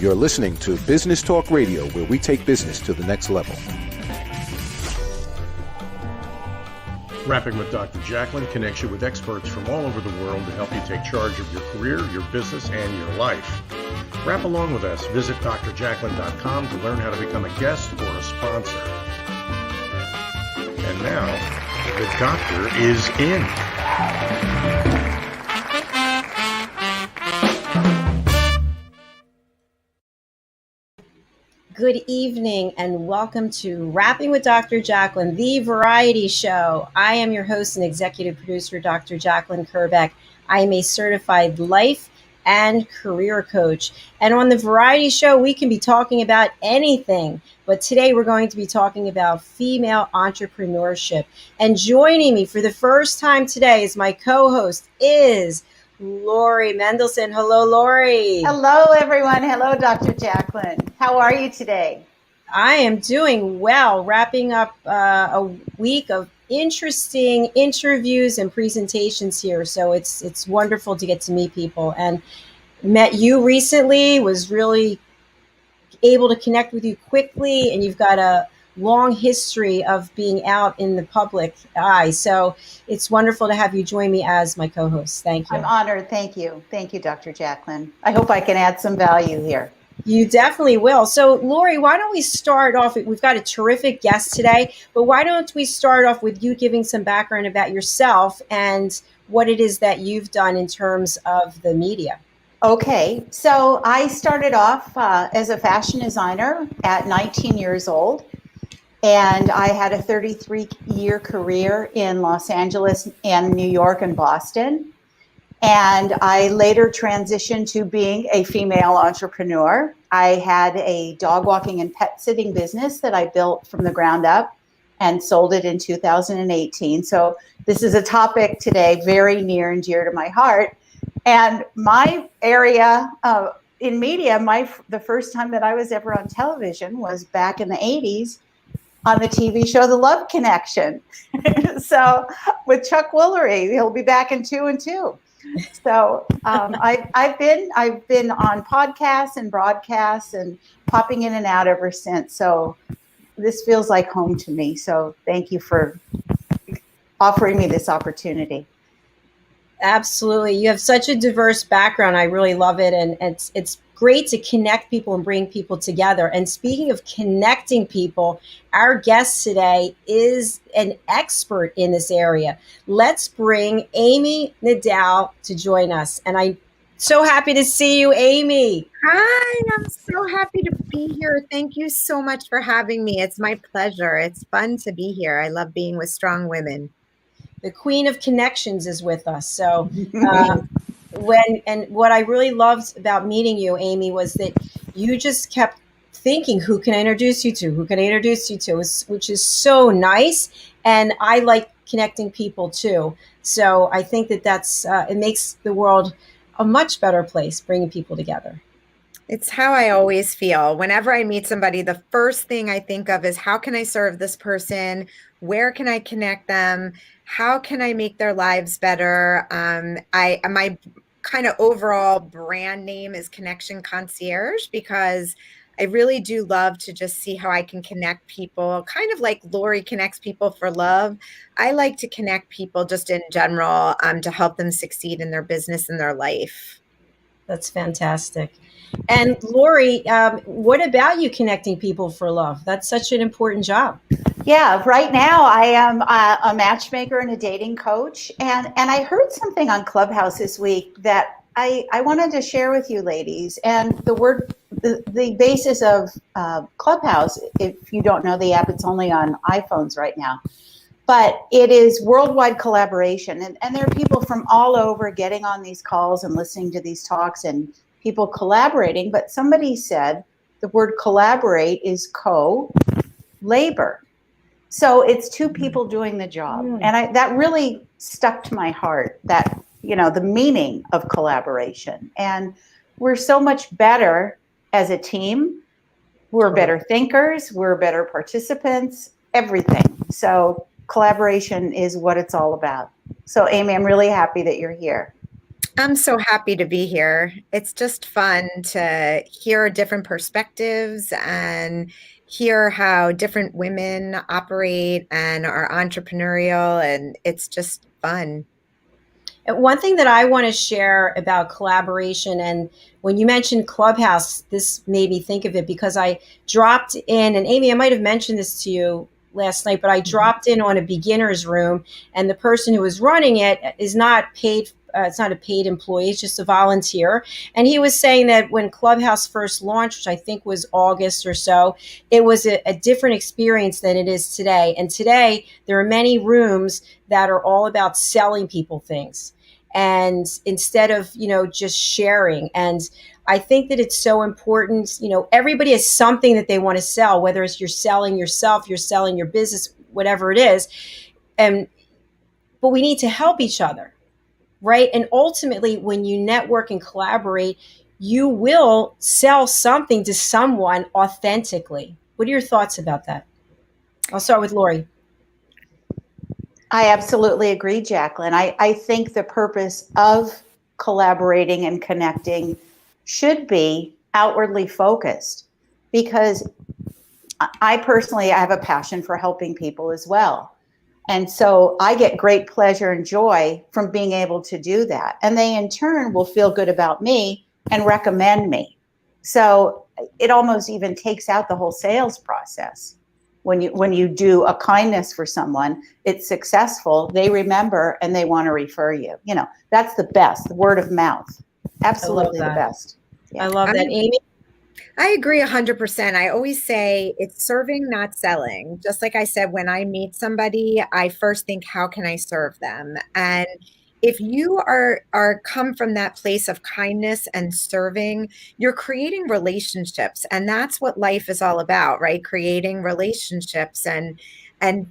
You're listening to Business Talk Radio, where we take business to the next level. Rapping with Dr. Jacalyn connects you with experts from all over the world to help you take charge of your career, your business, and your life. Rap along with us. Visit drjacalyn.com to learn how to become a guest or a sponsor. And now, the doctor is in. Good evening and welcome to Rapping with Dr. Jacalyn, the variety show. I am your host and executive producer, Dr. Jacalyn Kerbeck. I am a certified life and career coach. And on the variety show, we can be talking about anything. But today we're going to be talking about female entrepreneurship. And joining me for the first time today as my co-host is Lori Mendelsohn. Hello, Lori. Hello, everyone. Hello, Dr. Jacalyn. How are you today? I am doing well, wrapping up a week of interesting interviews and presentations here. So it's wonderful to get to meet people, and met you recently, was really able to connect with you quickly, and you've got a long history of being out in the public eye. So it's wonderful to have you join me as my co-host. Thank you. I'm honored. Thank you. Thank you, Dr. Jacalyn. I hope I can add some value here. You definitely will. So, Lori, why don't we start off? We've got a terrific guest today, but why don't we start off with you giving some background about yourself and what it is that you've done in terms of the media? Okay. So I started off as a fashion designer at 19 years old. And I had a 33-year career in Los Angeles and New York and Boston. And I later transitioned to being a female entrepreneur. I had a dog walking and pet sitting business that I built from the ground up and sold it in 2018. So this is a topic today very near and dear to my heart. And my area in media, the first time that I was ever on television was back in the 80s. On the TV show, The Love Connection. So with Chuck Woolery, he'll be back in 2 and 2. So I've been on podcasts and broadcasts and popping in and out ever since. So this feels like home to me. So thank you for offering me this opportunity. Absolutely. You have such a diverse background. I really love it. And it's great to connect people and bring people together. And speaking of connecting people, our guest today is an expert in this area. Let's bring Amy Nadal to join us. And I'm so happy to see you, Amy. Hi, I'm so happy to be here. Thank you so much for having me. It's my pleasure. It's fun to be here. I love being with strong women. The Queen of Connections is with us. So what I really loved about meeting you, Amy, was that you just kept thinking, who can I introduce you to? Who can I introduce you to? Which is so nice. And I like connecting people too. So I think that's it makes the world a much better place, bringing people together. It's how I always feel. Whenever I meet somebody, the first thing I think of is, how can I serve this person? Where can I connect them? How can I make their lives better? My kind of overall brand name is Connection Concierge, because I really do love to just see how I can connect people, kind of like Lori connects people for love. I like to connect people just in general to help them succeed in their business and their life. That's fantastic. And Lori, what about you connecting people for love? That's such an important job. Yeah, right now I am a matchmaker and a dating coach. And I heard something on Clubhouse this week that I wanted to share with you ladies. And the basis of Clubhouse, if you don't know the app, it's only on iPhones right now. But it is worldwide collaboration. And there are people from all over getting on these calls and listening to these talks and people collaborating. But somebody said the word collaborate is co-labor. So it's two people doing the job. And that really stuck to my heart, that, the meaning of collaboration. And we're so much better as a team. We're better thinkers. We're better participants, everything. So collaboration is what it's all about. So Amy, I'm really happy that you're here. I'm so happy to be here. It's just fun to hear different perspectives and hear how different women operate and are entrepreneurial, and it's just fun. And one thing that I want to share about collaboration, and when you mentioned Clubhouse, this made me think of it because I dropped in, and Amy, I might have mentioned this to you last night, but I dropped in on a beginner's room, and the person who was running it is not paid. It's not a paid employee; it's just a volunteer. And he was saying that when Clubhouse first launched, which I think was August or so, it was a different experience than it is today. And today, there are many rooms that are all about selling people things, and instead of just sharing. And I think that it's so important. Everybody has something that they want to sell, whether it's you're selling yourself, you're selling your business, whatever it is. And but we need to help each other, right? And ultimately, when you network and collaborate, you will sell something to someone authentically. What are your thoughts about that? I'll start with Lori. I absolutely agree, Jacalyn. I think the purpose of collaborating and connecting should be outwardly focused, because I personally have a passion for helping people as well. And so I get great pleasure and joy from being able to do that. And they in turn will feel good about me and recommend me. So it almost even takes out the whole sales process. When you do a kindness for someone, it's successful, they remember, and they want to refer you. That's the best, the word of mouth. Absolutely the best. Yeah. I love that. Amy? I agree 100%. I always say it's serving, not selling. Just like I said, when I meet somebody, I first think, how can I serve them? And if you are come from that place of kindness and serving, you're creating relationships. And that's what life is all about, right? Creating relationships and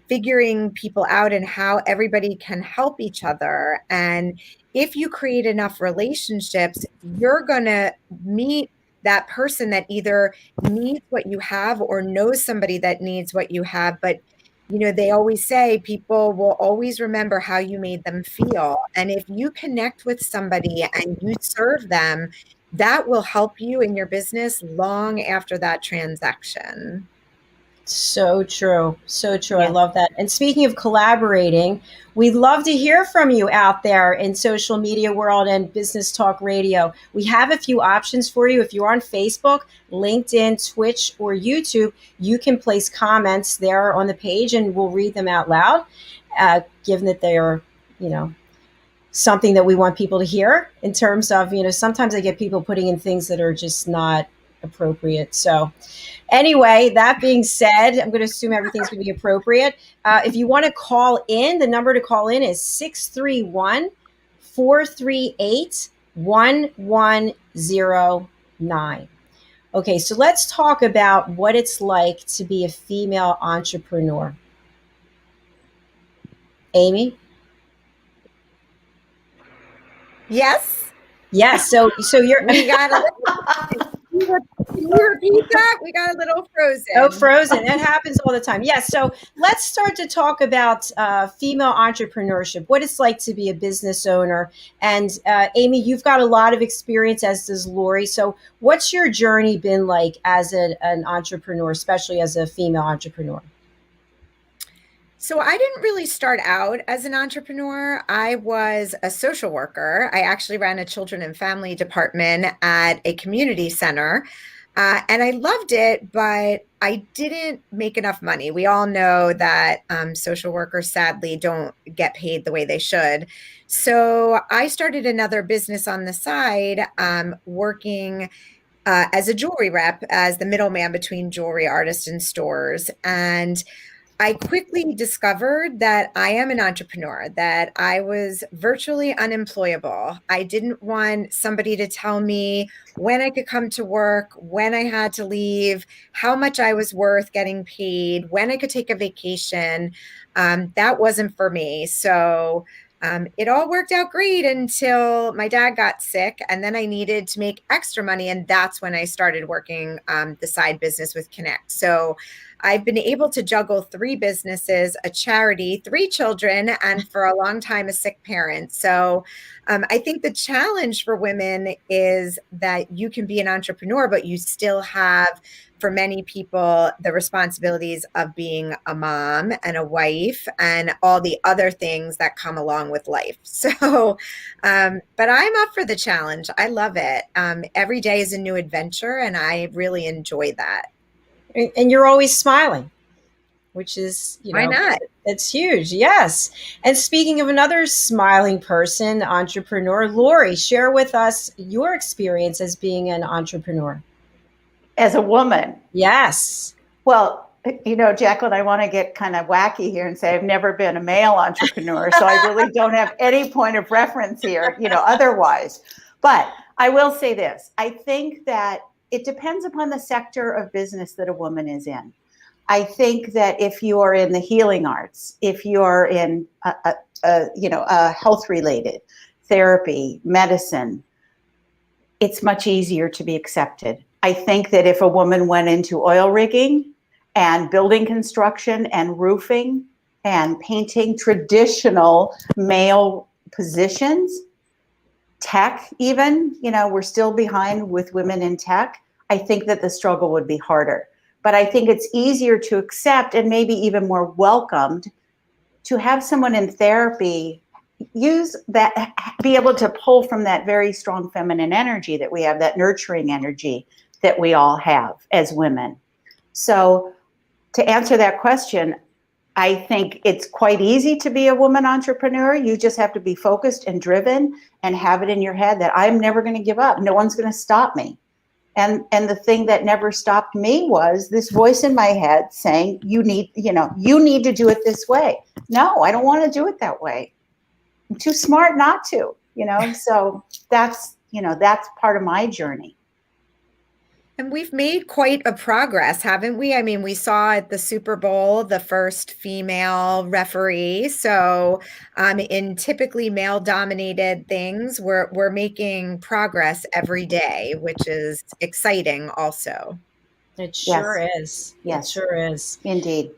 figuring people out and how everybody can help each other. And if you create enough relationships, you're going to meet that person that either needs what you have or knows somebody that needs what you have. But they always say people will always remember how you made them feel. And if you connect with somebody and you serve them, that will help you in your business long after that transaction. So true. So true. Yeah. I love that. And speaking of collaborating, we'd love to hear from you out there in social media world and Business Talk Radio. We have a few options for you. If you're on Facebook, LinkedIn, Twitch, or YouTube, you can place comments there on the page and we'll read them out loud, given that they are, something that we want people to hear in terms of, sometimes I get people putting in things that are just not appropriate. So anyway, that being said, I'm going to assume everything's going to be appropriate. If you want to call in, the number to call in is 631-438-1109. Okay, so let's talk about what it's like to be a female entrepreneur. Amy? Yes. Yes. So you're. We got a little. Can you repeat that? We got a little frozen. Oh, frozen. That happens all the time. Yes. So let's start to talk about female entrepreneurship, what it's like to be a business owner. And Amy, you've got a lot of experience, as does Lori. So what's your journey been like as an entrepreneur, especially as a female entrepreneur? So I didn't really start out as an entrepreneur. I was a social worker. I actually ran a children and family department at a community center. And I loved it, but I didn't make enough money. We all know that social workers sadly don't get paid the way they should. So I started another business on the side, working as a jewelry rep, as the middleman between jewelry artists and stores. And I quickly discovered that I am an entrepreneur, that I was virtually unemployable. I didn't want somebody to tell me when I could come to work, when I had to leave, how much I was worth getting paid, when I could take a vacation. That wasn't for me. So it all worked out great until my dad got sick, and then I needed to make extra money. And that's when I started working the side business with Connect. So I've been able to juggle 3 businesses, a charity, 3 children, and for a long time, a sick parent. So I think the challenge for women is that you can be an entrepreneur, but you still have, for many people, the responsibilities of being a mom and a wife and all the other things that come along with life. So, but I'm up for the challenge. I love it. Every day is a new adventure, and I really enjoy that. And you're always smiling, which is, Why not? It's huge. Yes. And speaking of another smiling person, entrepreneur, Lori, share with us your experience as being an entrepreneur. As a woman? Yes. Well, Jacalyn, I want to get kind of wacky here and say I've never been a male entrepreneur, so I really don't have any point of reference here, otherwise. But I will say this. I think that it depends upon the sector of business that a woman is in. I think that if you are in the healing arts, if you're in a health-related therapy, medicine, it's much easier to be accepted. I think that if a woman went into oil rigging and building construction and roofing and painting, traditional male positions, tech even, we're still behind with women in tech, I think that the struggle would be harder. But I think it's easier to accept and maybe even more welcomed to have someone in therapy use that, be able to pull from that very strong feminine energy that we have, that nurturing energy that we all have as women. So to answer that question, I think it's quite easy to be a woman entrepreneur. You just have to be focused and driven and have it in your head that I'm never going to give up. No one's going to stop me. And the thing that never stopped me was this voice in my head saying, you need to do it this way. No, I don't want to do it that way. I'm too smart not to, so that's part of my journey. And we've made quite a progress, haven't we? I mean, we saw at the Super Bowl the first female referee. So in typically male-dominated things, we're making progress every day, which is exciting also. It sure is. Yes. It sure is. Indeed.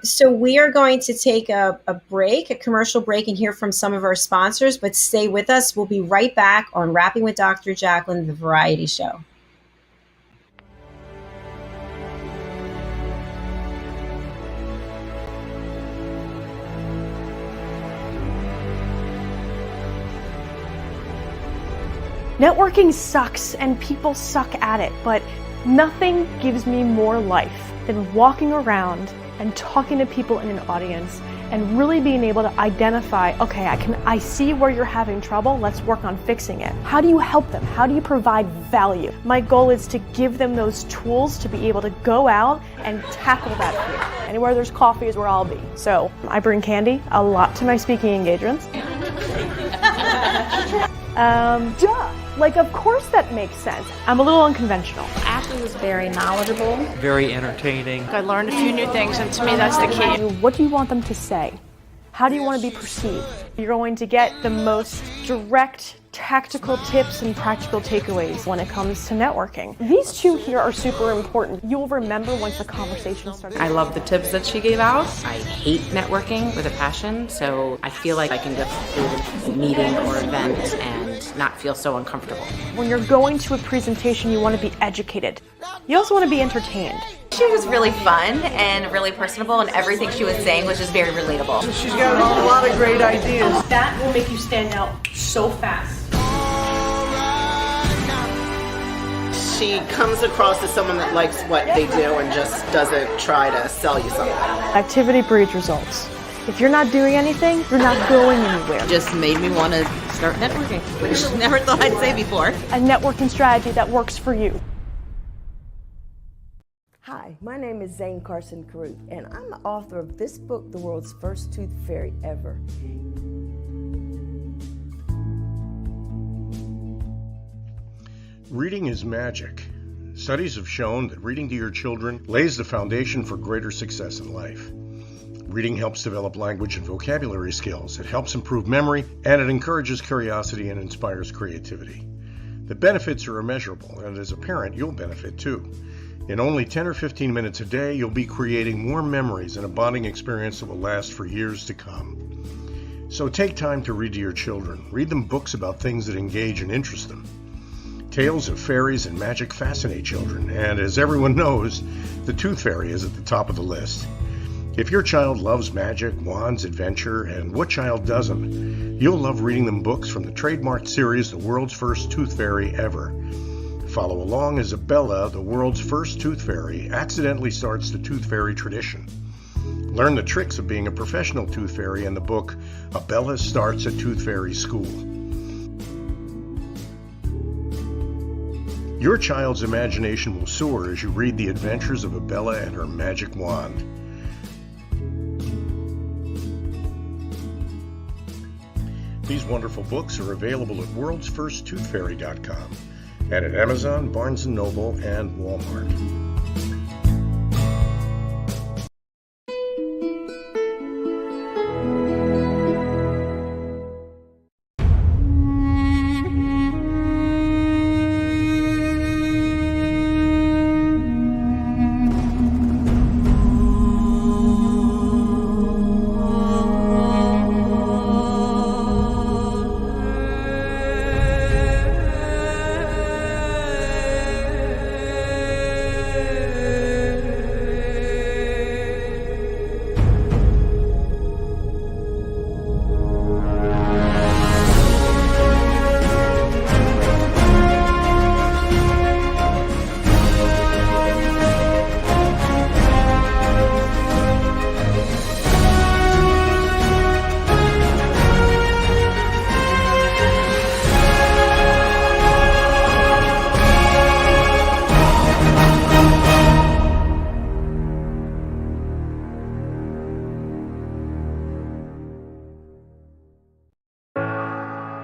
So we are going to take a break, a commercial break, and hear from some of our sponsors, but stay with us. We'll be right back on Rapping with Dr. Jacalyn, the variety show. Networking sucks and people suck at it, but nothing gives me more life than walking around and talking to people in an audience and really being able to identify, okay, I see where you're having trouble, let's work on fixing it. How do you help them? How do you provide value? My goal is to give them those tools to be able to go out and tackle that fear. Anywhere there's coffee is where I'll be. So I bring candy a lot to my speaking engagements. Like, of course that makes sense. I'm a little unconventional. Ashley was very knowledgeable. Very entertaining. I learned a few new things, and to me that's the key. What do you want them to say? How do you want to be perceived? You're going to get the most direct, tactical tips and practical takeaways when it comes to networking. These two here are super important. You'll remember once the conversation starts. I love the tips that she gave out. I hate networking with a passion, so I feel like I can go through a meeting or event and not feel so uncomfortable. When you're going to a presentation, you want to be educated. You also want to be entertained. She was really fun and really personable, and everything she was saying was just very relatable. She's got a lot of great ideas. That will make you stand out so fast. She comes across as someone that likes what they do and just doesn't try to sell you something. Activity breeds results. If you're not doing anything, you're not going anywhere. Just made me want to start networking, which I never thought I'd say before. A networking strategy that works for you. Hi, my name is Zane Carson Carruth, and I'm the author of this book, The World's First Tooth Fairy Ever. Reading is magic. Studies have shown that reading to your children lays the foundation for greater success in life. Reading helps develop language and vocabulary skills. It helps improve memory, and it encourages curiosity and inspires creativity. The benefits are immeasurable, and as a parent, you'll benefit too. In only 10 or 15 minutes a day, you'll be creating more memories and a bonding experience that will last for years to come. So take time to read to your children. Read them books about things that engage and interest them. Tales of fairies and magic fascinate children, and as everyone knows, the Tooth Fairy is at the top of the list. If your child loves magic, wands, adventure, and what child doesn't, you'll love reading them books from the trademarked series, The World's First Tooth Fairy Ever. Follow along as Abella, the world's first tooth fairy, accidentally starts the tooth fairy tradition. Learn the tricks of being a professional tooth fairy in the book, Abella Starts a Tooth Fairy School. Your child's imagination will soar as you read the adventures of Abella and her magic wand. These wonderful books are available at worldsfirsttoothfairy.com and at Amazon, Barnes & Noble, and Walmart.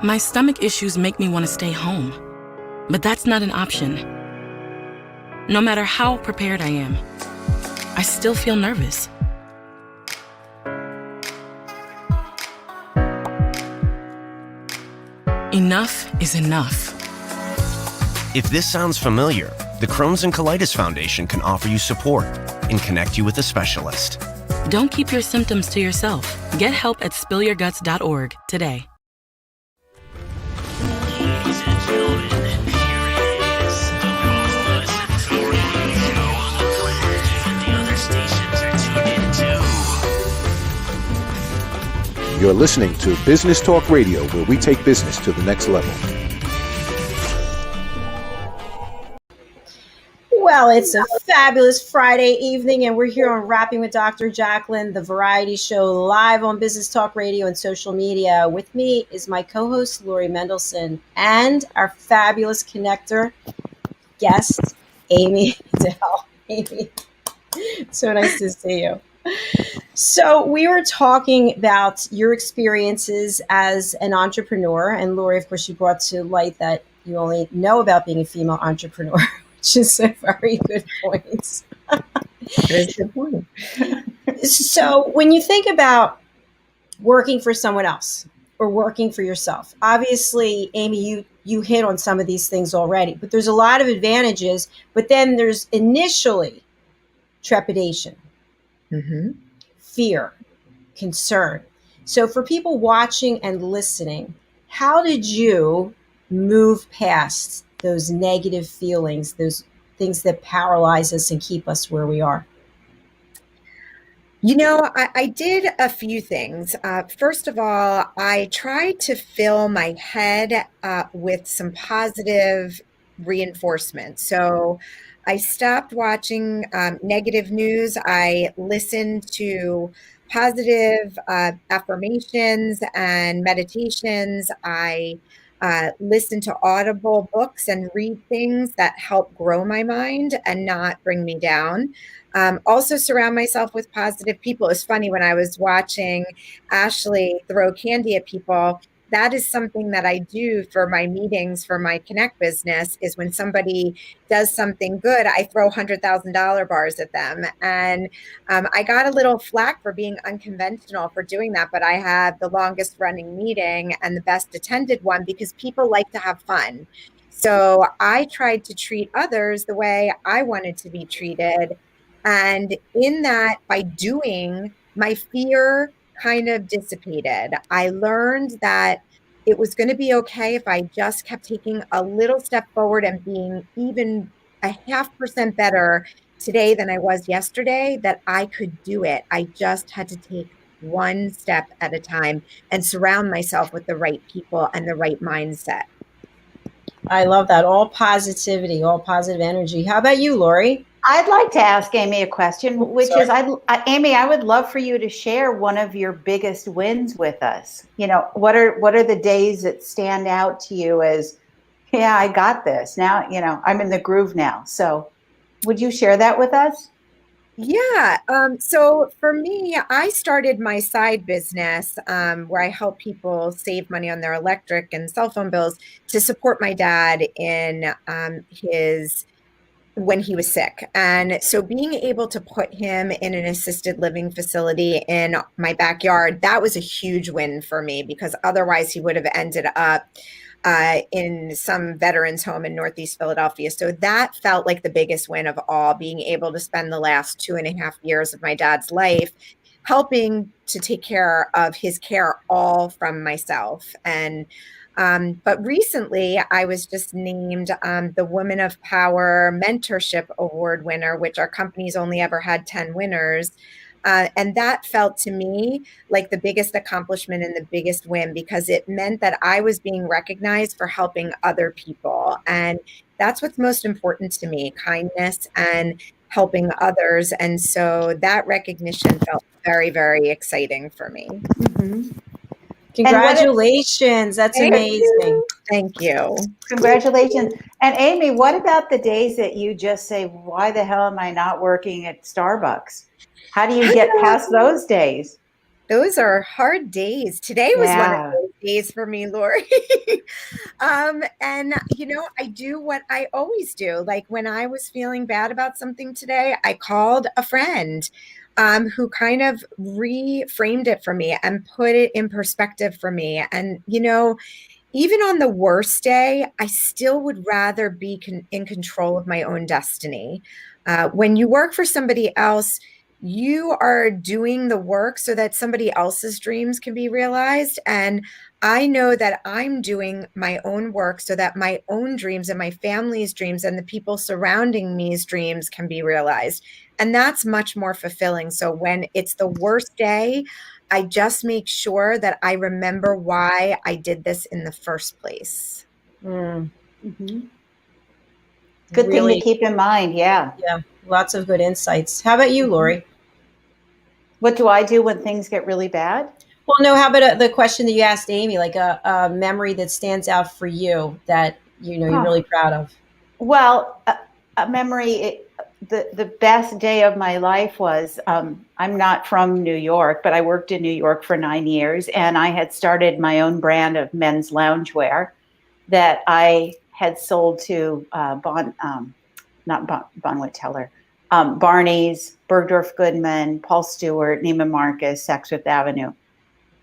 My stomach issues make me want to stay home, but that's not an option. No matter how prepared I am, I still feel nervous. Enough is enough. If this sounds familiar, the Crohn's and Colitis Foundation can offer you support and connect you with a specialist. Don't keep your symptoms to yourself. Get help at spillyourguts.org today. Ladies and gentlemen, here it is, the most listened to radio show on the planet, and the other stations are tuned in too. You're listening to Business Talk Radio, where we take business to the next level. Well, it's a fabulous Friday evening, and we're here on Rapping with Dr. Jacalyn, the variety show live on Business Talk Radio and social media. With me is my co-host, Lori Mendelsohn, and our fabulous connector guest, Amy Dell. Amy, so nice to see you. So we were talking about your experiences as an entrepreneur, and Lori, of course, you brought to light that you only know about being a female entrepreneur, which is a very good point. Very good point. So when you think about working for someone else or working for yourself, obviously, Amy, you hit on some of these things already, but there's a lot of advantages, but then there's initially trepidation, fear, concern. So for people watching and listening, how did you move past those negative feelings, those things that paralyze us and keep us where we are? You know, I did a few things. First of all, I tried to fill my head with some positive reinforcement. So I stopped watching negative news. I listened to positive affirmations and meditations. I listen to audible books and read things that help grow my mind and not bring me down. Also surround myself with positive people. It's funny, when I was watching Ashley throw candy at people, that is something that I do for my meetings, for my Connect business, is when somebody does something good, I throw $100,000 bars at them. And I got a little flack for being unconventional for doing that, but I had the longest running meeting and the best attended one because people like to have fun. So I tried to treat others the way I wanted to be treated. And in that, by doing, my fear kind of dissipated. I learned that it was going to be okay if I just kept taking a little step forward and being even a 0.5% better today than I was yesterday, that I could do it. I just had to take one step at a time and surround myself with the right people and the right mindset. I love that. All positivity, all positive energy. How about you, Lori? I'd like to ask Amy a question, which Sorry. is, Amy, I would love for you to share one of your biggest wins with us. You know, what are the days that stand out to you as, yeah, I got this now. You know, I'm in the groove now. So, would you share that with us? Yeah. So for me, I started my side business where I help people save money on their electric and cell phone bills to support my dad in his when he was sick. And so being able to put him in an assisted living facility in my backyard, that was a huge win for me because otherwise he would have ended up in some veterans home in Northeast Philadelphia. So that felt like the biggest win of all, being able to spend the last 2.5 years of my dad's life helping to take care of his care all from myself. And but recently, I was just named the Women of Power Mentorship Award winner, which our company's only ever had 10 winners. And that felt to me like the biggest accomplishment and the biggest win because it meant that I was being recognized for helping other people. And that's what's most important to me, kindness and helping others. And so that recognition felt very, very exciting for me. Mm-hmm. Congratulations. That's amazing. Thank you. Congratulations. And Amy, what about the days that you just say, why the hell am I not working at Starbucks? How do you get past those days? Those are hard days. Today was one of those days for me, Lori. And I do what I always do. Like when I was feeling bad about something today, I called a friend who kind of reframed it for me and put it in perspective for me. And, even on the worst day, I still would rather be in control of my own destiny. When you work for somebody else, you are doing the work so that somebody else's dreams can be realized. And I know that I'm doing my own work so that my own dreams and my family's dreams and the people surrounding me's dreams can be realized. And that's much more fulfilling. So when it's the worst day, I just make sure that I remember why I did this in the first place. Mm-hmm. Good thing to keep in mind. Yeah. Yeah. Lots of good insights. How about you, Lori? What do I do when things get really bad? Well, no, how about the question that you asked Amy, like a memory that stands out for you that, you're really proud of? Well, a memory, the best day of my life was, I'm not from New York, but I worked in New York for 9 years, and I had started my own brand of men's loungewear that I had sold to Bonwit Teller, Barney's, Bergdorf Goodman, Paul Stewart, Neiman Marcus, Saks Fifth Avenue.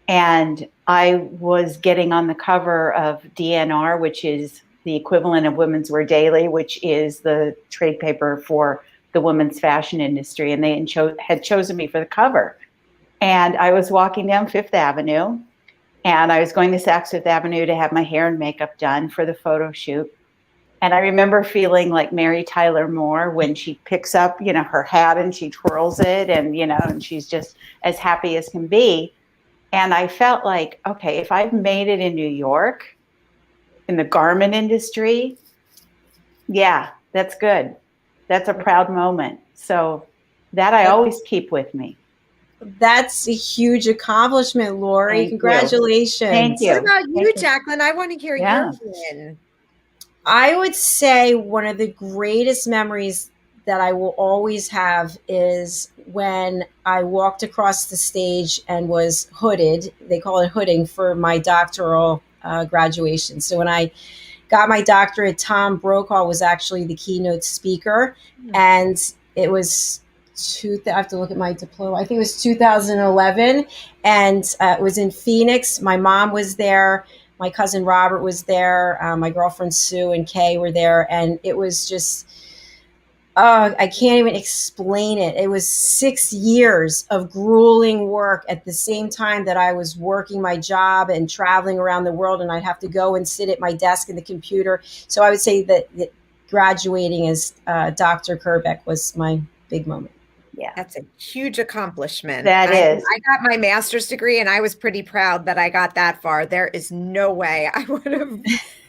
And I was getting on the cover of DNR, which is the equivalent of Women's Wear Daily, which is the trade paper for the women's fashion industry. And they had chosen me for the cover. And I was walking down Fifth Avenue, and I was going to Saks Fifth Avenue to have my hair and makeup done for the photo shoot. And I remember feeling like Mary Tyler Moore when she picks up, her hat and she twirls it and, and she's just as happy as can be. And I felt like, okay, if I've made it in New York, in the garment industry, yeah, that's good. That's a proud moment. So that I always keep with me. That's a huge accomplishment, Lori. Thank Congratulations. You. Thank you. What about you, Jacalyn? I want to hear your win. I would say one of the greatest memories that I will always have is when I walked across the stage and was hooded. They call it hooding for my doctoral graduation. So when I got my doctorate, Tom Brokaw was actually the keynote speaker. And it was I have to look at my diploma. I think it was 2011. And it was in Phoenix. My mom was there. My cousin Robert was there. My girlfriend Sue and Kay were there. And it was just, oh, I can't even explain it. It was 6 years of grueling work at the same time that I was working my job and traveling around the world, and I'd have to go and sit at my desk in the computer. So I would say that graduating as Dr. Kerbeck was my big moment. Yeah. That's a huge accomplishment. That is. I got my master's degree and I was pretty proud that I got that far. There is no way I would have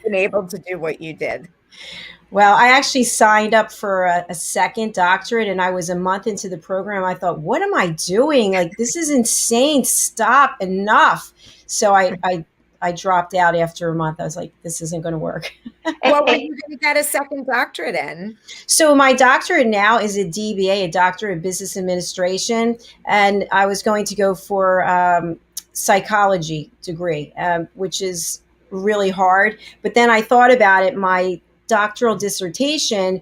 been able to do what you did. Well, I actually signed up for a second doctorate, and I was a month into the program. I thought, what am I doing? Like, this is insane. Stop. Enough. So I dropped out after a month. I was like, this isn't going to work. What were you going to get a second doctorate in? So my doctorate now is a DBA, a Doctorate of Business Administration. And I was going to go for psychology degree, which is really hard. But then I thought about it. My doctoral dissertation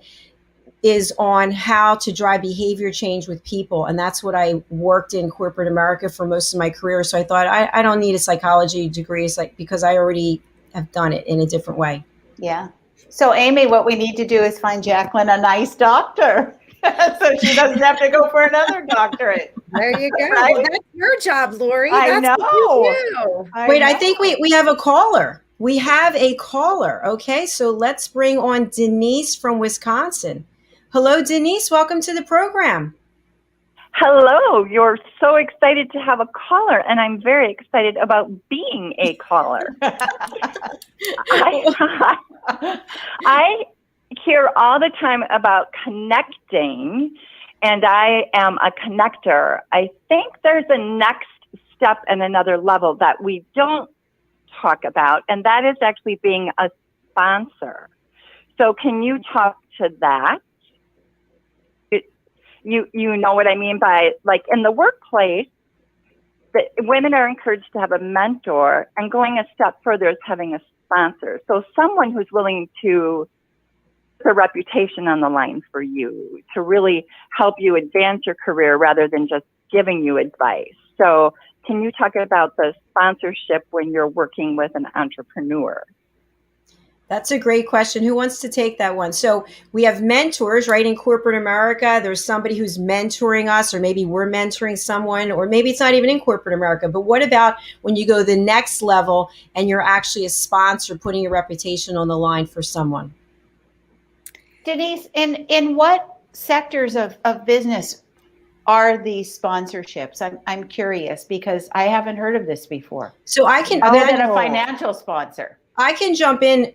is on how to drive behavior change with people. And that's what I worked in corporate America for most of my career. So I thought I don't need a psychology degree. It's like, because I already have done it in a different way. Yeah. So Amy, what we need to do is find Jacalyn a nice doctor so she doesn't have to go for another doctorate. There you go. Right? Well, that's your job, Lori. I That's know. what you do. Wait, I think we have a caller. We have a caller. Okay, so let's bring on Denise from Wisconsin. Hello, Denise. Welcome to the program. Hello. You're so excited to have a caller, and I'm very excited about being a caller. I hear all the time about connecting, and I am a connector. I think there's a next step and another level that we don't talk about, and that is actually being a sponsor. So can you talk to that? You know what I mean by, like, in the workplace, that women are encouraged to have a mentor, and going a step further is having a sponsor. So someone who's willing to put a reputation on the line for you, to really help you advance your career rather than just giving you advice. So can you talk about the sponsorship when you're working with an entrepreneur? That's a great question. Who wants to take that one? So we have mentors, right? In corporate America, there's somebody who's mentoring us, or maybe we're mentoring someone, or maybe it's not even in corporate America. But what about when you go the next level and you're actually a sponsor, putting your reputation on the line for someone? Denise, in what sectors of business are these sponsorships? I'm curious, because I haven't heard of this before. So I can, other than a financial sponsor. I can jump in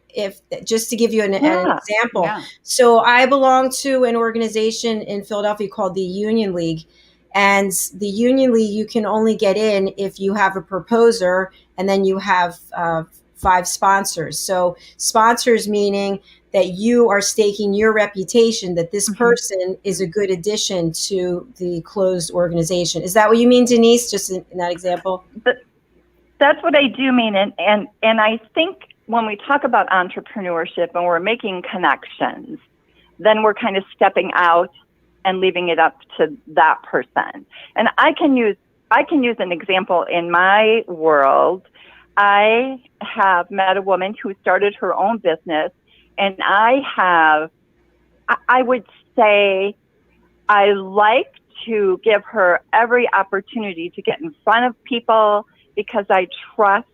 just to give you an example. Yeah. So I belong to an organization in Philadelphia called the Union League. And the Union League, you can only get in if you have a proposer, and then you have 5 sponsors. So sponsors meaning that you are staking your reputation that this person is a good addition to the closed organization. Is that what you mean, Denise, just in that example? That's what I do mean. And I think when we talk about entrepreneurship and we're making connections, then we're kind of stepping out and leaving it up to that person. And I can use an example in my world. I have met a woman who started her own business, and I would say I like to give her every opportunity to get in front of people, because I trust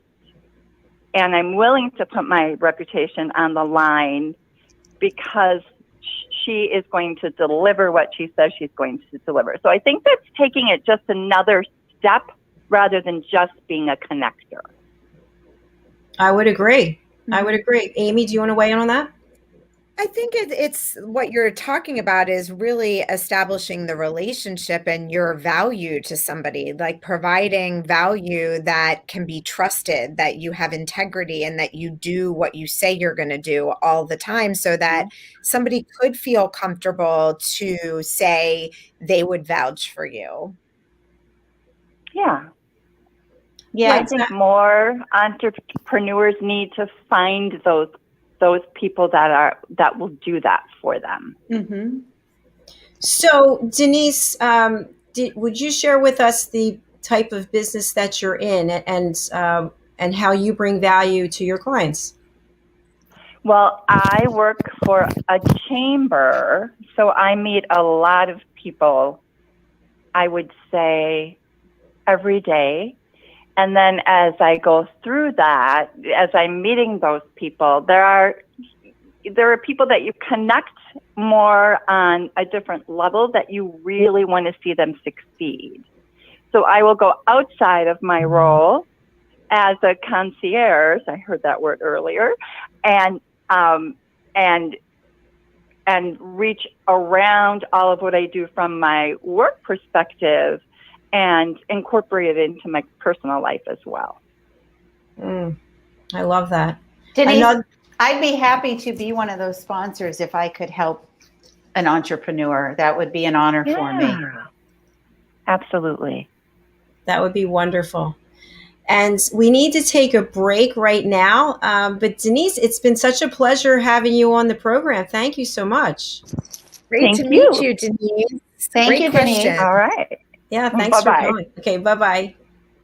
and I'm willing to put my reputation on the line, because she is going to deliver what she says she's going to deliver. So I think that's taking it just another step rather than just being a connector. I would agree. I would agree. Amy, do you want to weigh in on that? I think it's what you're talking about is really establishing the relationship and your value to somebody, like providing value that can be trusted, that you have integrity, and that you do what you say you're going to do all the time, so that somebody could feel comfortable to say they would vouch for you. Yeah. Yeah, I think more entrepreneurs need to find those people that will do that for them. Mm-hmm. So, Denise, would you share with us the type of business that you're in, and and how you bring value to your clients? Well, I work for a chamber, so I meet a lot of people, I would say, every day. And then as I go through that, as I'm meeting those people, there are people that you connect more on a different level that you really want to see them succeed. So I will go outside of my role as a concierge, I heard that word earlier, and reach around all of what I do from my work perspective and incorporate it into my personal life as well. I love that. Denise, I'd be happy to be one of those sponsors if I could help an entrepreneur. That would be an honor for me. Absolutely. That would be wonderful. And we need to take a break right now. But Denise, it's been such a pleasure having you on the program. Thank you so much. Great to meet you, Denise. Thank you, Denise. All right. Yeah, thanks for coming. Okay, bye-bye.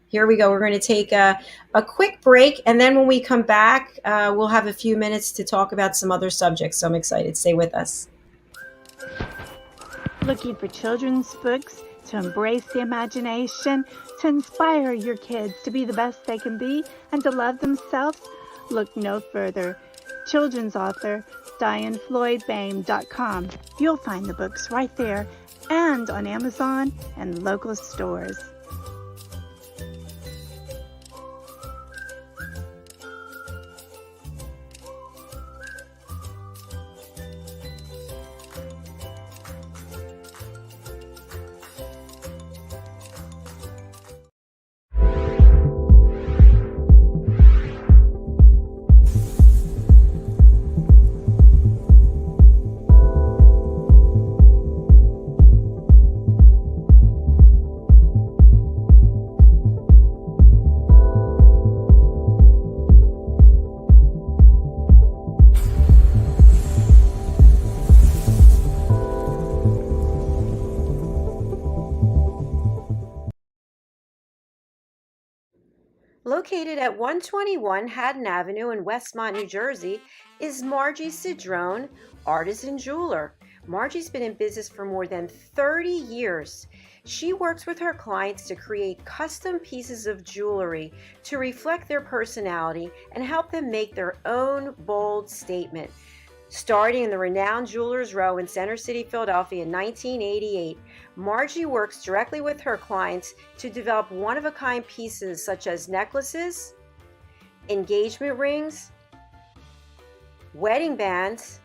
Here we go. We're going to take a quick break. And then when we come back, we'll have a few minutes to talk about some other subjects. So I'm excited. Stay with us. Looking for children's books to embrace the imagination, to inspire your kids to be the best they can be and to love themselves? Look no further. Children's author DianeFloydBain.com. You'll find the books right there and on Amazon and local stores. Located at 121 Haddon Avenue in Westmont, New Jersey, is Margie Cedrone, artisan jeweler. Margie's been in business for more than 30 years. She works with her clients to create custom pieces of jewelry to reflect their personality and help them make their own bold statement. Starting in the renowned Jewelers Row in Center City, Philadelphia in 1988, Margie works directly with her clients to develop one-of-a-kind pieces such as necklaces, engagement rings, wedding bands,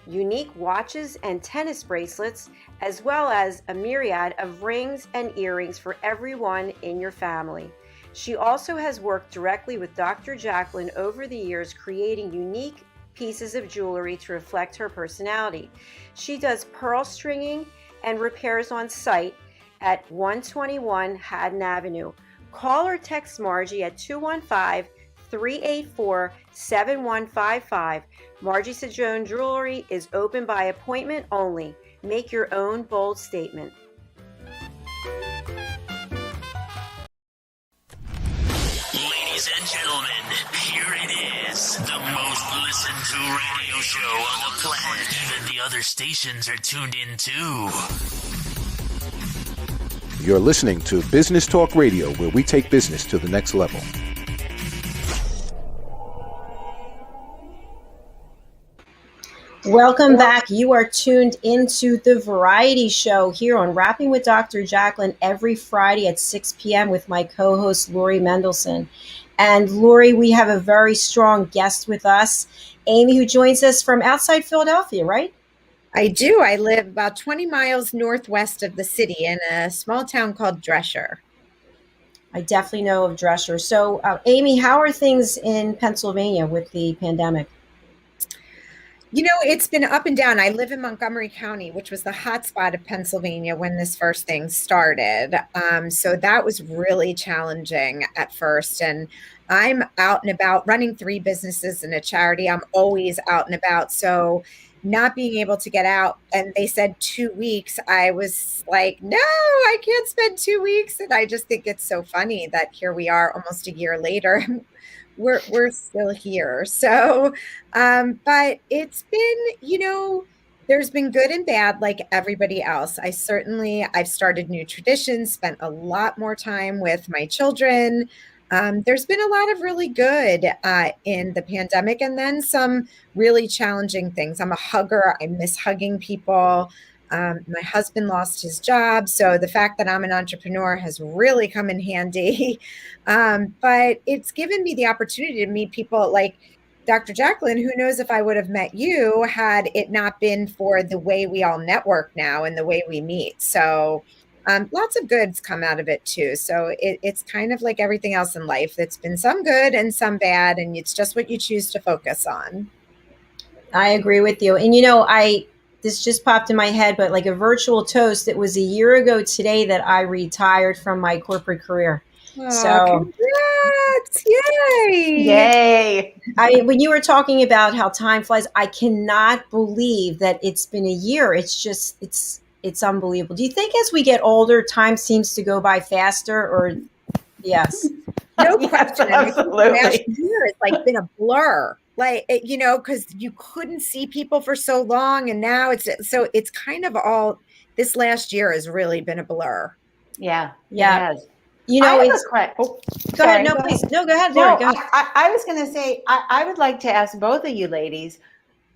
unique watches and tennis bracelets, as well as a myriad of rings and earrings for everyone in your family. She also has worked directly with Dr. Jacalyn over the years, creating unique pieces of jewelry to reflect her personality. She does pearl stringing and repairs on site at 121 Haddon Avenue. Call or text Margie at 215-384-7155. Margie Cedrone Jewelry is open by appointment only. Make your own bold statement. Ladies and gentlemen, here it is, the most listened to radio show on the planet. Even the other stations are tuned in too. You're listening to Business Talk Radio, where we take business to the next level. Welcome back. You are tuned into the Variety Show here on Rapping with Dr. Jacalyn every Friday at 6 p.m. with my co-host, Lori Mendelsohn. And Lori, we have a very strong guest with us, Amy, who joins us from outside Philadelphia, right? I do. I live about 20 miles northwest of the city in a small town called Dresher. I definitely know of Dresher. So, Amy, how are things in Pennsylvania with the pandemic? You know, it's been up and down. I live in Montgomery County, which was the hot spot of Pennsylvania when this first thing started. So that was really challenging at first. And I'm out and about running 3 businesses and a charity. I'm always out and about. So not being able to get out, and they said 2 weeks, I was like, no, I can't spend 2 weeks. And I just think it's so funny that here we are almost a year later. We're still here. So, but it's been, there's been good and bad like everybody else. I've started new traditions, spent a lot more time with my children. There's been a lot of really good in the pandemic, and then some really challenging things. I'm a hugger. I miss hugging people. My husband lost his job, so the fact that I'm an entrepreneur has really come in handy. But it's given me the opportunity to meet people like Dr. Jacalyn. Who knows if I would have met you had it not been for the way we all network now and the way we meet. So lots of goods come out of it too. So it's kind of like everything else in life. It's been some good and some bad, and it's just what you choose to focus on. I agree with you. And this just popped in my head, but like a virtual toast, it was a year ago today that I retired from my corporate career. Oh, so congrats! Yay! Yay! When you were talking about how time flies, I cannot believe that it's been a year. It's unbelievable. Do you think as we get older, time seems to go by faster? Or yes, no yes, question. Absolutely. Last year it's like been a blur. Like, because you couldn't see people for so long, and now it's kind of all. This last year has really been a blur. Yeah. It has. Go ahead. No, please. No, go ahead, Lori. Go ahead. I was going to say, I would like to ask both of you ladies,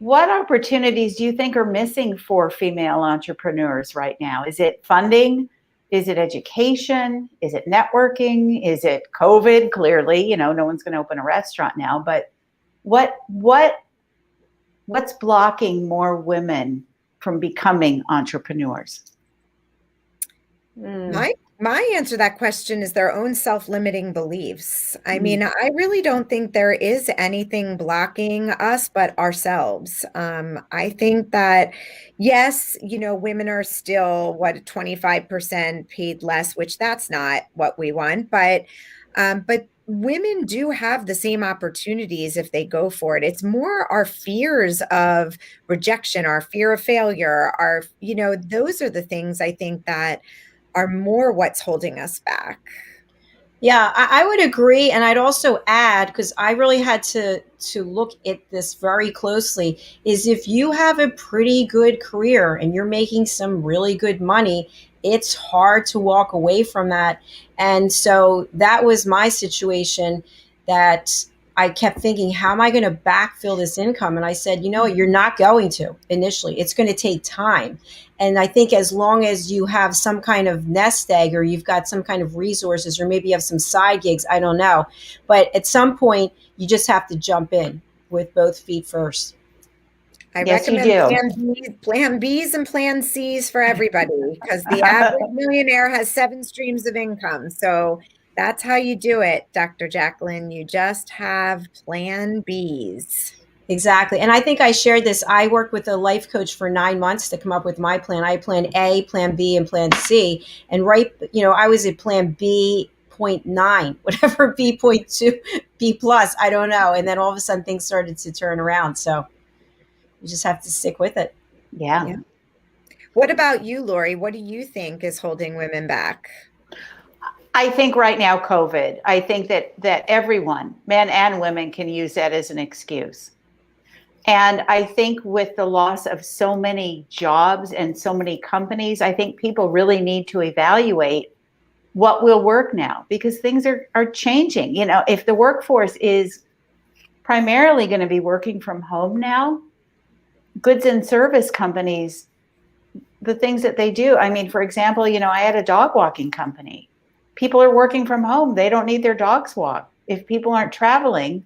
what opportunities do you think are missing for female entrepreneurs right now? Is it funding? Is it education? Is it networking? Is it COVID? Clearly, no one's going to open a restaurant now, but what's blocking more women from becoming entrepreneurs? My answer to that question is their own self-limiting beliefs. I mean, I really don't think there is anything blocking us but ourselves. I think that, yes, women are still 25% paid less, which that's not what we want, but women do have the same opportunities if they go for it. It's more our fears of rejection, our fear of failure, those are the things I think that are more what's holding us back. Yeah, I would agree. And I'd also add, because I really had to look at this very closely, is if you have a pretty good career and you're making some really good money, it's hard to walk away from that. And so that was my situation, that I kept thinking, how am I going to backfill this income? And I said, you're not going to initially. It's going to take time. And I think as long as you have some kind of nest egg, or you've got some kind of resources, or maybe you have some side gigs, I don't know. But at some point, you just have to jump in with both feet first. I recommend plan Bs and plan Cs for everybody, because the average millionaire has 7 streams of income. So that's how you do it, Dr. Jacalyn. You just have plan Bs. Exactly. And I think I shared this. I worked with a life coach for 9 months to come up with my plan. I had plan A, plan B, and plan C. And I was at plan B.9, whatever, B.2, B plus, I don't know. And then all of a sudden things started to turn around. So you just have to stick with it. Yeah. What about you, Lori? What do you think is holding women back? I think right now, COVID, I think that everyone, men and women, can use that as an excuse. And I think with the loss of so many jobs and so many companies, I think people really need to evaluate what will work now, because things are changing. If the workforce is primarily going to be working from home now, goods and service companies, the things that they do. I mean, for example, I had a dog walking company. People are working from home. They don't need their dogs walked. If people aren't traveling,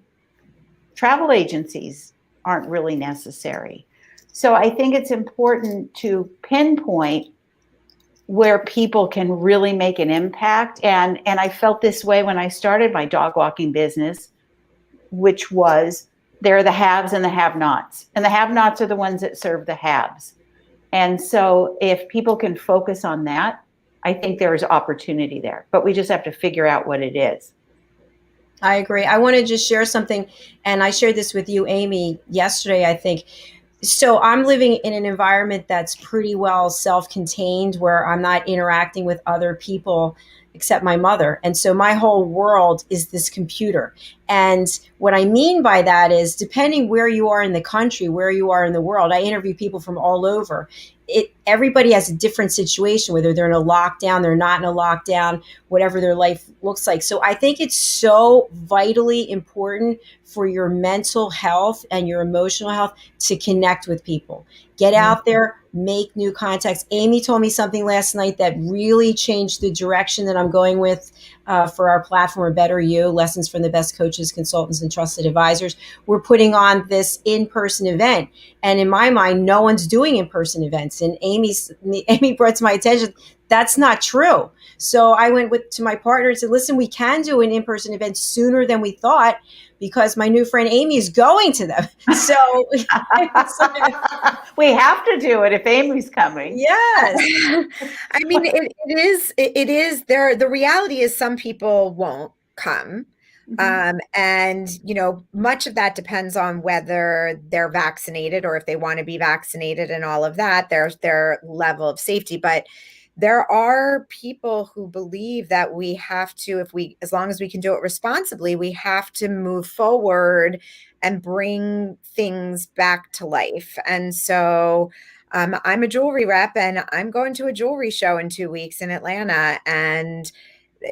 travel agencies aren't really necessary. So I think it's important to pinpoint where people can really make an impact. And I felt this way when I started my dog walking business, which was, there are the haves and the have-nots. And the have-nots are the ones that serve the haves. And so if people can focus on that, I think there's opportunity there. But we just have to figure out what it is. I agree. I want to just share something, and I shared this with you, Amy, yesterday, I think. So I'm living in an environment that's pretty well self-contained, where I'm not interacting with other people except my mother. And so my whole world is this computer. And what I mean by that is, depending where you are in the country, where you are in the world, I interview people from all over. Everybody has a different situation, whether they're in a lockdown, they're not in a lockdown, whatever their life looks like. So I think it's so vitally important for your mental health and your emotional health to connect with people. Get out there, make new contacts. Amy told me something last night that really changed the direction that I'm going with for our platform, Better You, Lessons from the Best Coaches, Consultants, and Trusted Advisors. We're putting on this in-person event. And in my mind, no one's doing in-person events. And Amy brought to my attention, that's not true. So I went to my partner and said, listen, we can do an in-person event sooner than we thought, because my new friend Amy is going to them. So we have to do it if Amy's coming. Yes. I mean, it is there. The reality is some people won't come. And, much of that depends on whether they're vaccinated or if they want to be vaccinated and all of that. There's their level of safety. But there are people who believe that we have to, as long as we can do it responsibly, we have to move forward and bring things back to life. And so I'm a jewelry rep, and I'm going to a jewelry show in 2 weeks in Atlanta. And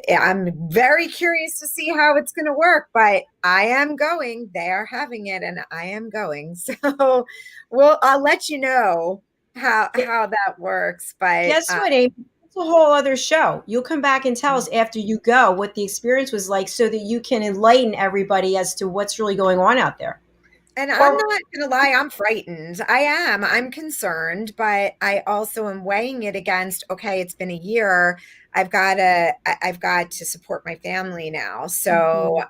I'm very curious to see how it's going to work, but I am going. They are having it, and I am going. So I'll let you know how that works. But guess what, Amy? It's a whole other show. You'll come back and tell us after you go what the experience was like, so that you can enlighten everybody as to what's really going on out there. And I'm not going to lie, I'm frightened. I'm concerned, but I also am weighing it against, okay, it's been a year. I've got to support my family now. So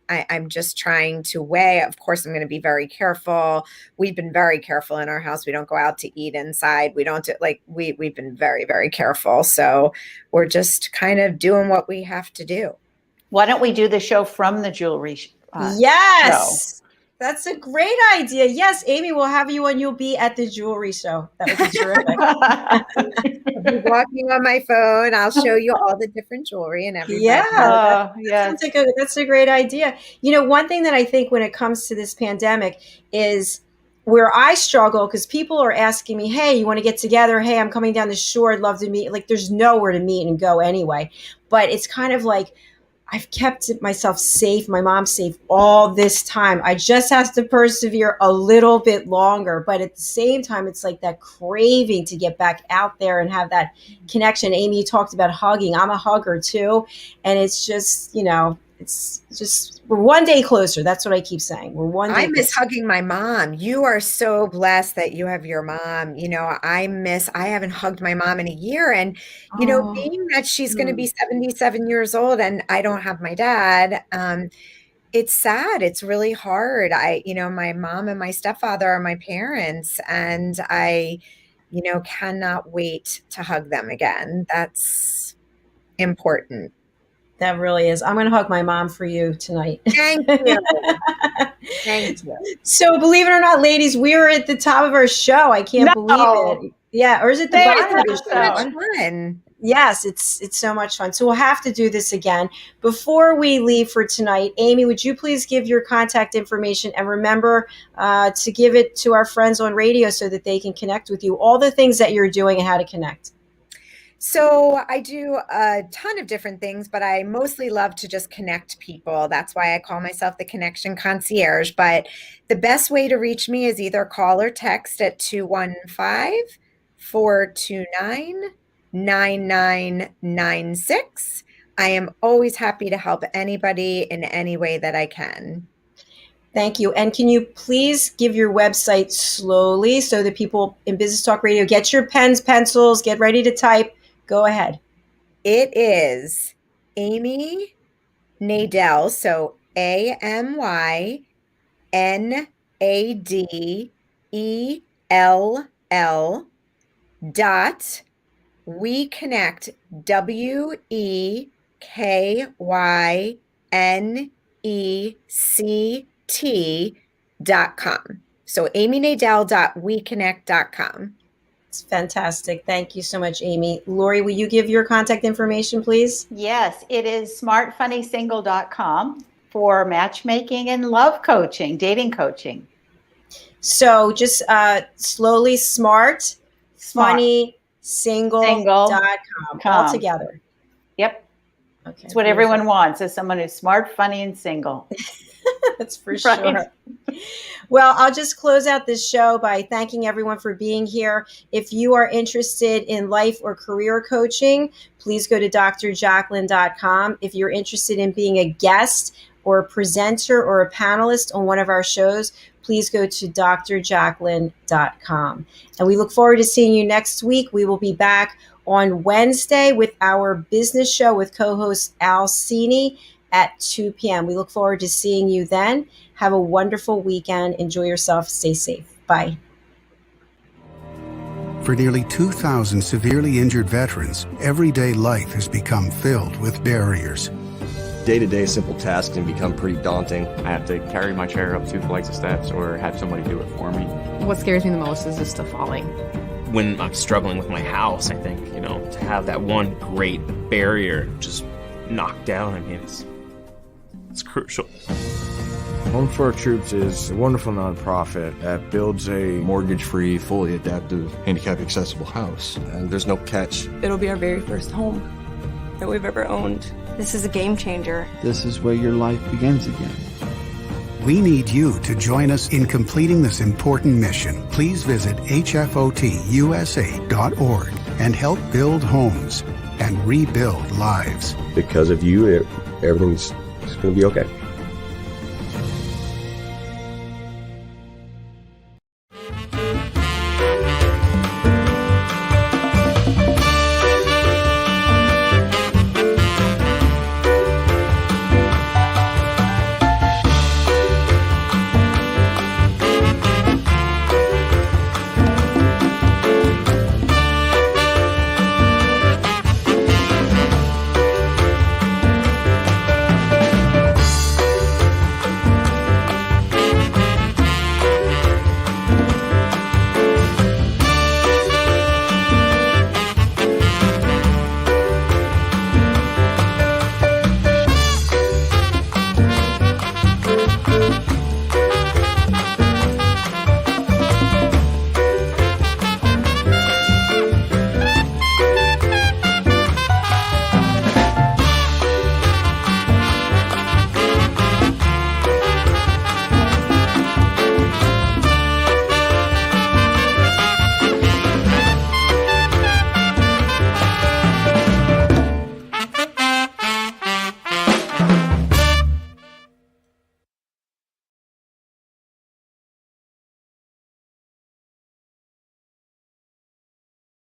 I'm just trying to weigh. Of course, I'm going to be very careful. We've been very careful in our house. We don't go out to eat inside. We don't we've been very, very careful. So we're just kind of doing what we have to do. Why don't we do the show from the jewelry yes. show? That's a great idea. Yes, Amy, we'll have you on. You'll be at the jewelry show. That would be terrific. I'll be walking on my phone. I'll show you all the different jewelry and everything. Yeah, that's a great idea. One thing that I think when it comes to this pandemic is where I struggle, because people are asking me, hey, you want to get together? Hey, I'm coming down the shore. I'd love to meet. Like, there's nowhere to meet and go anyway. But it's kind of like, I've kept myself safe, my mom safe all this time. I just have to persevere a little bit longer. But at the same time, it's like that craving to get back out there and have that connection. Amy, you talked about hugging. I'm a hugger too. And it's just, it's just, we're one day closer. That's what I keep saying. We're one day I miss closer. hugging my mom. You are so blessed that you have your mom. I haven't hugged my mom in a year. And, being that she's going to be 77 years old and I don't have my dad, it's sad. It's really hard. My mom and my stepfather are my parents, and I, cannot wait to hug them again. That's important. That really is. I'm going to hug my mom for you tonight. Thank you. Thank you. So, believe it or not, ladies, we are at the top of our show. I can't believe it. Yeah, or is it the bottom of the show? Fun. Yes, it's so much fun. So we'll have to do this again. Before we leave for tonight, Amy, would you please give your contact information, and remember to give it to our friends on radio so that they can connect with you, all the things that you're doing and how to connect. So I do a ton of different things, but I mostly love to just connect people. That's why I call myself the Connection Concierge. But the best way to reach me is either call or text at 215-429-9996. I am always happy to help anybody in any way that I can. Thank you. And can you please give your website slowly so that people in Business Talk Radio get your pens, pencils, get ready to type. Go ahead. It is Amy Nadell, so AMYNADELL WeConnect WeKynect.com. So amynadell.weconnect.com. It's fantastic. Thank you so much, Amy. Lori, will you give your contact information, please? Yes, it is smartfunnysingle.com for matchmaking and love coaching, dating coaching. So just slowly smartfunnysingle.com all together. Yep. Okay. It's what everyone wants, is someone who's smart, funny, and single. That's for sure. Well, I'll just close out this show by thanking everyone for being here. If you are interested in life or career coaching, please go to drjacalyn.com. If you're interested in being a guest or a presenter or a panelist on one of our shows, please go to drjacalyn.com. And we look forward to seeing you next week. We will be back on Wednesday with our business show with co-host Al Cini at 2 p.m. We look forward to seeing you then. Have a wonderful weekend. Enjoy yourself. Stay safe. Bye. For nearly 2,000 severely injured veterans, everyday life has become filled with barriers. Day-to-day simple tasks can become pretty daunting. I have to carry my chair up 2 flights of steps or have somebody do it for me. What scares me the most is just the falling. When I'm struggling with my house, I think, to have that one great barrier just knocked down, it's crucial. Home for Our Troops is a wonderful nonprofit that builds a mortgage-free, fully adaptive, handicap-accessible house. And there's no catch. It'll be our very first home that we've ever owned. This is a game changer. This is where your life begins again. We need you to join us in completing this important mission. Please visit hfotusa.org and help build homes and rebuild lives. Because of you, everything's going to be okay.